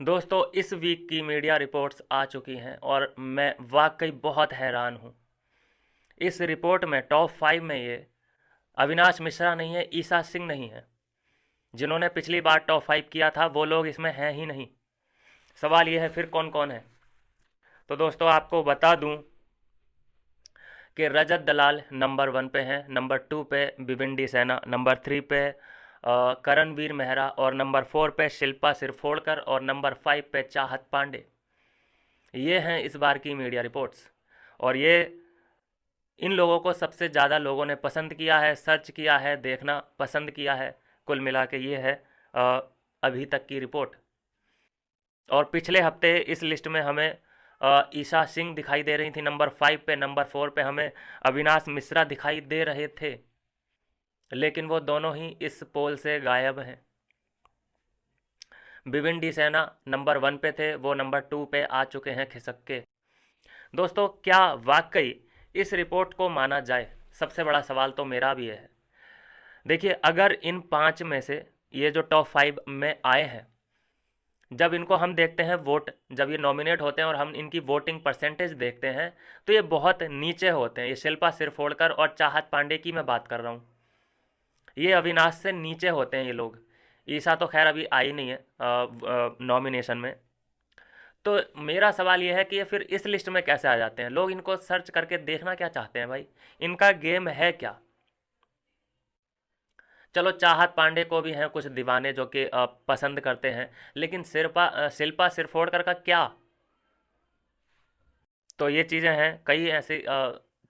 दोस्तों, इस वीक की मीडिया रिपोर्ट्स आ चुकी हैं और मैं वाकई बहुत हैरान हूँ। इस रिपोर्ट में टॉप 5 में ये अविनाश मिश्रा नहीं है, ईसा सिंह नहीं है। जिन्होंने पिछली बार टॉप 5 किया था वो लोग इसमें हैं ही नहीं। सवाल ये है फिर कौन कौन है। तो दोस्तों आपको बता दूं कि रजत दलाल नंबर 1 पे हैं, नंबर 2 पे भिवंडी सेना, नंबर 3 पे करणवीर मेहरा और नंबर 4 पे शिल्पा सिरफोड़कर और नंबर 5 पे चाहत पांडे। ये हैं इस बार की मीडिया रिपोर्ट्स और ये इन लोगों को सबसे ज़्यादा लोगों ने पसंद किया है, सर्च किया है, देखना पसंद किया है। कुल मिला के ये है अ, अभी तक की रिपोर्ट। और पिछले हफ्ते इस लिस्ट में हमें ईशा सिंह दिखाई दे रही थी नंबर 5 पे, नंबर 4 पे हमें अविनाश मिश्रा दिखाई दे रहे थे, लेकिन वो दोनों ही इस पोल से गायब हैं। भिवंडी सेना नंबर 1 पे थे, वो नंबर 2 पे आ चुके हैं खिसक के। दोस्तों क्या वाकई इस रिपोर्ट को माना जाए? सबसे बड़ा सवाल तो मेरा भी है। देखिए, अगर इन 5 में से ये जो टॉप 5 में आए हैं, जब इनको हम देखते हैं वोट, जब ये नॉमिनेट होते हैं और हम इनकी वोटिंग परसेंटेज देखते हैं तो ये बहुत नीचे होते हैं। ये शिल्पा सिरफोड़कर और चाहत पांडे की मैं बात कर रहा हूँ, ये अविनाश से नीचे होते हैं ये लोग। ईसा तो खैर अभी आई नहीं है नॉमिनेशन में। तो मेरा सवाल ये है कि ये फिर इस लिस्ट में कैसे आ जाते हैं? लोग इनको सर्च करके देखना क्या चाहते हैं भाई? इनका गेम है क्या? चलो, चाहत पांडे को भी हैं कुछ दीवाने जो कि पसंद करते हैं, लेकिन शिल्पा सिरफोड़कर का क्या? तो ये चीज़ें हैं, कई ऐसी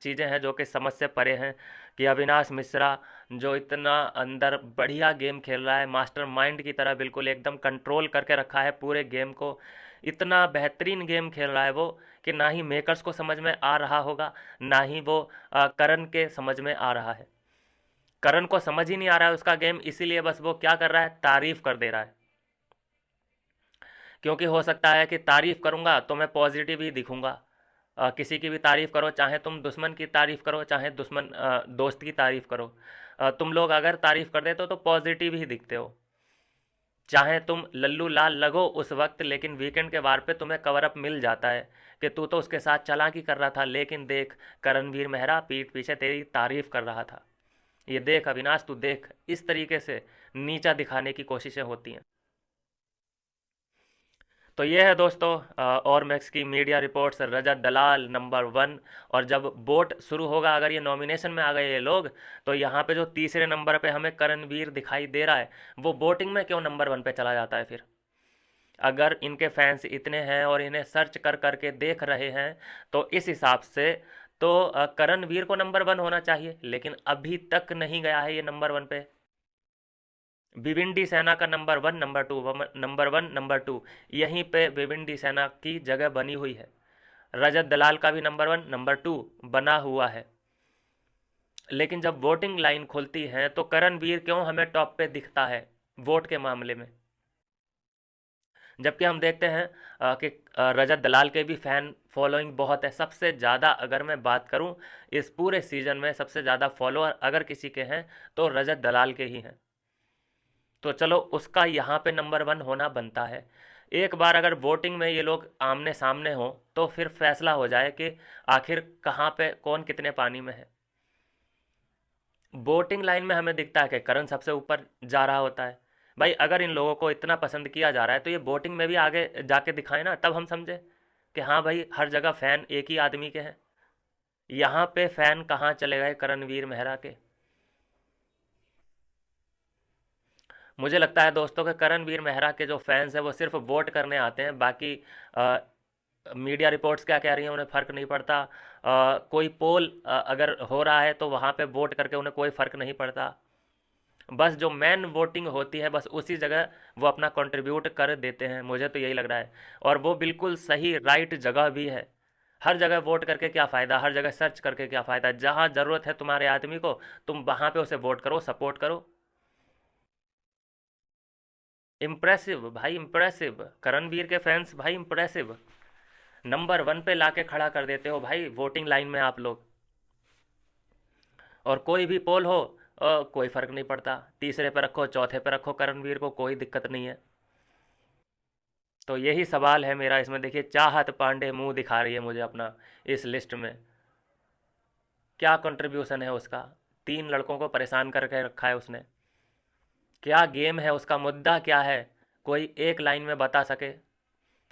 चीज़ें हैं जो कि समझ से परे हैं कि अविनाश मिश्रा जो इतना अंदर बढ़िया गेम खेल रहा है, मास्टर माइंड की तरह बिल्कुल एकदम कंट्रोल करके रखा है पूरे गेम को। इतना बेहतरीन गेम खेल रहा है वो कि ना ही मेकर्स को समझ में आ रहा होगा, ना ही वो करण के समझ में आ रहा है। करण को समझ ही नहीं आ रहा है उसका गेम, इसीलिए बस वो क्या कर रहा है, तारीफ कर दे रहा है। क्योंकि हो सकता है कि तारीफ करूंगा तो मैं पॉजिटिव ही दिखूंगा। किसी की भी तारीफ करो, चाहे तुम दुश्मन की तारीफ करो, चाहे दोस्त की तारीफ करो, तुम लोग अगर तारीफ कर देते हो तो पॉजिटिव ही दिखते हो। चाहे तुम लल्लू लाल लगो उस वक्त, लेकिन वीकेंड के वार पे तुम्हें कवर अप मिल जाता है कि तू तो उसके साथ चालाकी कर रहा था, लेकिन देख करणवीर मेहरा पीठ पीछे तेरी तारीफ कर रहा था। ये देख अविनाश, तू देख, इस तरीके से नीचा दिखाने की कोशिशें होती हैं। तो ये है दोस्तों और मैक्स की मीडिया रिपोर्ट्स, रजत दलाल नंबर 1। और जब वोट शुरू होगा, अगर ये नॉमिनेशन में आ गए ये लोग, तो यहाँ पे जो तीसरे नंबर पे हमें करणवीर दिखाई दे रहा है, वो वोटिंग में क्यों नंबर 1 पे चला जाता है फिर? अगर इनके फैंस इतने हैं और इन्हें सर्च कर करके देख रहे हैं, तो इस हिसाब से तो करणवीर को नंबर 1 होना चाहिए, लेकिन अभी तक नहीं गया है ये नंबर 1 पे। भिविंडी सेना का नंबर 1, नंबर 2, नंबर 1, नंबर 2, यहीं पे भिविंडी सेना की जगह बनी हुई है। रजत दलाल का भी नंबर 1, नंबर 2 बना हुआ है। लेकिन जब वोटिंग लाइन खुलती है तो करणवीर क्यों हमें टॉप पे दिखता है वोट के मामले में? जबकि हम देखते हैं कि रजत दलाल के भी फैन फॉलोइंग बहुत है। सबसे ज़्यादा अगर मैं बात करूं, इस पूरे सीज़न में सबसे ज़्यादा फॉलोअर अगर किसी के हैं तो रजत दलाल के ही हैं। तो चलो, उसका यहाँ पे नंबर 1 होना बनता है। एक बार अगर वोटिंग में ये लोग आमने सामने हो तो फिर फैसला हो जाए कि आखिर कहाँ पे कौन कितने पानी में है। वोटिंग लाइन में हमें दिखता है कि करण सबसे ऊपर जा रहा होता है। भाई, अगर इन लोगों को इतना पसंद किया जा रहा है तो ये वोटिंग में भी आगे जाके दिखाए ना, तब हम समझे कि हाँ भाई, हर जगह फैन एक ही आदमी के हैं। यहाँ पे फैन कहाँ चले गए करणवीर मेहरा के? मुझे लगता है दोस्तों कि करणवीर मेहरा के जो फैंस हैं वो सिर्फ वोट करने आते हैं, बाकी मीडिया रिपोर्ट्स क्या कह रही हैं उन्हें फ़र्क नहीं पड़ता। कोई पोल अगर हो रहा है तो वहाँ पे वोट करके उन्हें कोई फ़र्क नहीं पड़ता। बस जो मेन वोटिंग होती है बस उसी जगह वो अपना कंट्रीब्यूट कर देते हैं, मुझे तो यही लग रहा है। और वो बिल्कुल सही राइट जगह भी है। हर जगह वोट करके क्या फ़ायदा, हर जगह सर्च करके क्या फ़ायदा? जहाँ ज़रूरत है तुम्हारे आदमी को, तुम वहाँ पे उसे वोट करो, सपोर्ट करो। इम्प्रेसिव भाई, इम्प्रेसिव। करणवीर के फैंस भाई इम्प्रेसिव। नंबर 1 पे लाके खड़ा कर देते हो भाई वोटिंग लाइन में आप लोग। और कोई भी पोल हो कोई फ़र्क नहीं पड़ता, तीसरे पे रखो, चौथे पे रखो करणवीर को, कोई दिक्कत नहीं है। तो यही सवाल है मेरा इसमें। देखिए, चाहत पांडे मुंह दिखा रही है मुझे अपना इस लिस्ट में। क्या कंट्रीब्यूशन है उसका? 3 लड़कों को परेशान करके रखा है उसने। क्या गेम है उसका? मुद्दा क्या है? कोई एक लाइन में बता सके?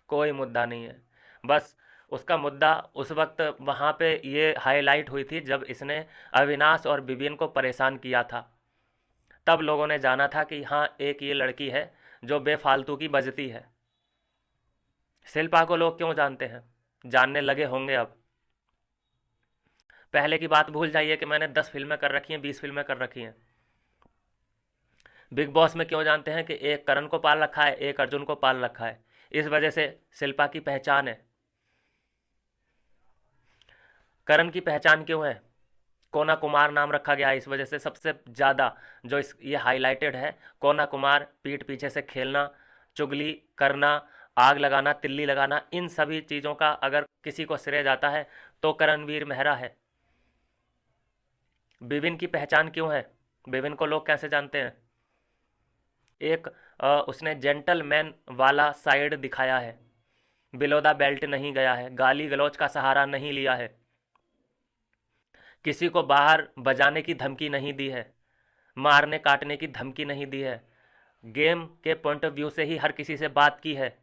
कोई मुद्दा नहीं है। बस उसका मुद्दा उस वक्त वहाँ पे ये हाईलाइट हुई थी जब इसने अविनाश और विविन को परेशान किया था। तब लोगों ने जाना था कि हाँ, एक ये लड़की है जो बेफालतू की बजती है। शिल्पा को लोग क्यों जानते हैं? जानने लगे होंगे अब। पहले की बात भूल जाइए कि मैंने 10 फिल्में कर रखी हैं, 20 फिल्में कर रखी हैं। बिग बॉस में क्यों जानते हैं कि एक करण को पाल रखा है, एक अर्जुन को पाल रखा है? इस वजह से शिल्पा की पहचान है। करण की पहचान क्यों है? कोना कुमार नाम रखा गया है, इस वजह से सबसे ज़्यादा जो इस ये हाईलाइटेड है। कोना कुमार, पीठ पीछे से खेलना, चुगली करना, आग लगाना, तिल्ली लगाना, इन सभी चीज़ों का अगर किसी को श्रेय जाता है तो करणवीर मेहरा है। विभिन्न की पहचान क्यों है? विभिन्न को लोग कैसे जानते हैं? एक उसने जेंटलमैन वाला साइड दिखाया है, बिलो द बेल्ट नहीं गया है, गाली गलौज का सहारा नहीं लिया है, किसी को बाहर बजाने की धमकी नहीं दी है, मारने काटने की धमकी नहीं दी है, गेम के पॉइंट ऑफ व्यू से ही हर किसी से बात की है।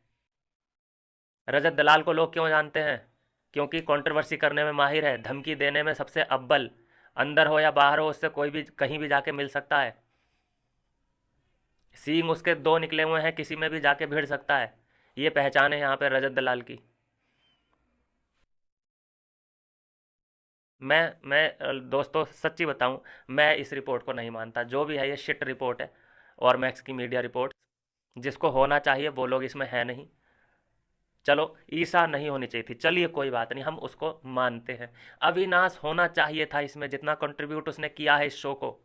रजत दलाल को लोग क्यों जानते हैं? क्योंकि कंट्रोवर्सी करने में माहिर है, धमकी देने में सबसे अव्वल। अंदर हो या बाहर हो, उससे कोई भी कहीं भी जाके मिल सकता है। सींग उसके 2 निकले हुए हैं, किसी में भी जाके भिड़ सकता है। ये पहचान है यहाँ पे रजत दलाल की। दोस्तों सच्ची बताऊं, मैं इस रिपोर्ट को नहीं मानता। जो भी है ये शिट रिपोर्ट है, और मैक्स की मीडिया रिपोर्ट। जिसको होना चाहिए वो लोग इसमें है नहीं। चलो, ईसा नहीं होनी चाहिए थी, चलिए कोई बात नहीं, हम उसको मानते हैं। अविनाश होना चाहिए था इसमें, जितना कंट्रीब्यूट उसने किया है इस शो को,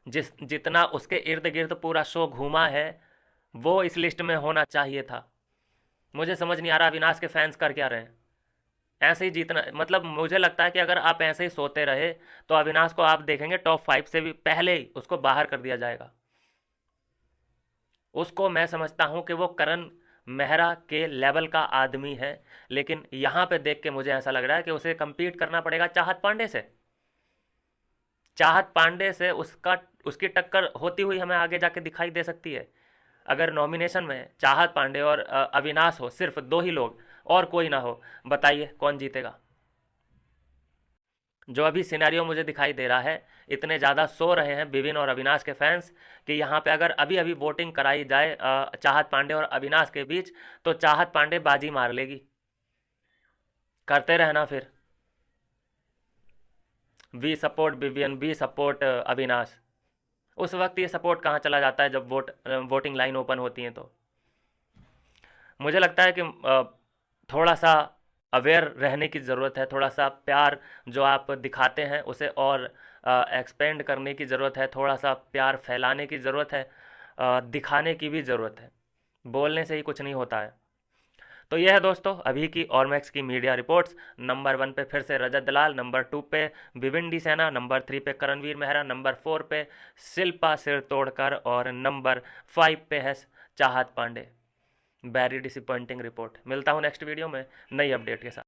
जितना उसके इर्द गिर्द पूरा शो घूमा है, वो इस लिस्ट में होना चाहिए था। मुझे समझ नहीं आ रहा अविनाश के फैंस कर क्या रहे हैं। ऐसे ही जीतना, मतलब मुझे लगता है कि अगर आप ऐसे ही सोते रहे तो अविनाश को आप देखेंगे टॉप 5 से भी पहले ही उसको बाहर कर दिया जाएगा। उसको मैं समझता हूं कि वो करण मेहरा के लेवल का आदमी है, लेकिन यहां पे देख के मुझे ऐसा लग रहा है कि उसे compete करना पड़ेगा चाहत पांडे से। चाहत पांडे से उसकी टक्कर होती हुई हमें आगे जाके दिखाई दे सकती है। अगर नॉमिनेशन में चाहत पांडे और अविनाश हो, सिर्फ 2 ही लोग और कोई ना हो, बताइए कौन जीतेगा? जो अभी सिनेरियो मुझे दिखाई दे रहा है, इतने ज़्यादा सो रहे हैं विविन और अविनाश के फैंस कि यहाँ पे अगर अभी अभी वोटिंग कराई जाए चाहत पांडे और अविनाश के बीच, तो चाहत पांडे बाजी मार लेगी। करते रहना फिर, we support Vivian, we support Avinash. उस वक्त ये सपोर्ट कहाँ चला जाता है जब वोटिंग लाइन ओपन होती है। तो मुझे लगता है कि थोड़ा सा अवेयर रहने की ज़रूरत है, थोड़ा सा प्यार जो आप दिखाते हैं उसे और एक्सपेंड करने की ज़रूरत है, थोड़ा सा प्यार फैलाने की ज़रूरत है, दिखाने की भी ज़रूरत है। बोलने से ही कुछ नहीं होता है। तो यह है दोस्तों अभी की और मैक्स की मीडिया रिपोर्ट्स। नंबर 1 पे फिर से रजत दलाल, नंबर 2 पे विविन सेना, नंबर 3 पे करणवीर मेहरा, नंबर 4 पे शिल्पा सिर तोड़कर, और नंबर 5 पे है चाहत पांडे। Very disappointing report. मिलता हूँ नेक्स्ट वीडियो में नई अपडेट के साथ।